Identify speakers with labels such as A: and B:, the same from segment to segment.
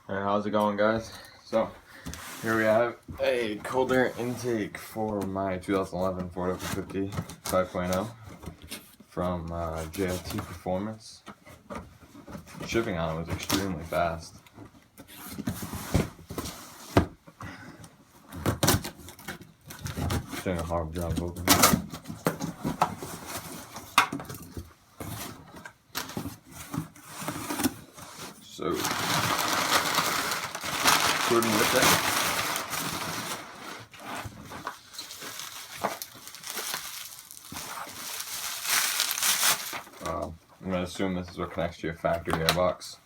A: Alright, how's it going, guys? So, here we have a cold air intake for my 2011 Ford F-150 5.0 from JLT Performance. Shipping on it was extremely fast. Doing a horrible job of opening it. So, according with that, I'm going to assume this is what connects to your factory airbox.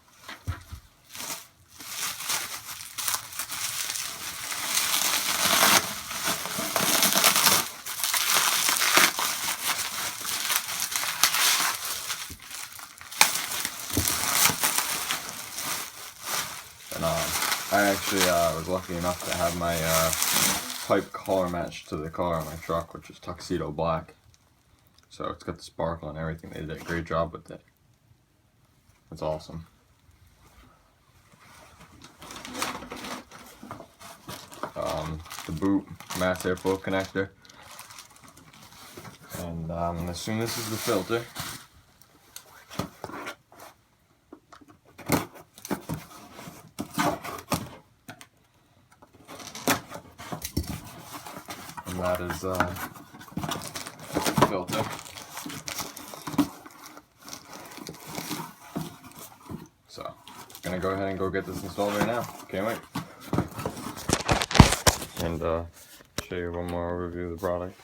A: And I actually was lucky enough to have my pipe color matched to the color on my truck, which is tuxedo black. So it's got the sparkle and everything. They did a great job with it. It's awesome. The boot mass airflow connector. And I'm going to assume this is the filter. And that is filter. So, gonna go ahead and go get this installed right now. Can't wait. And show you one more overview of the product.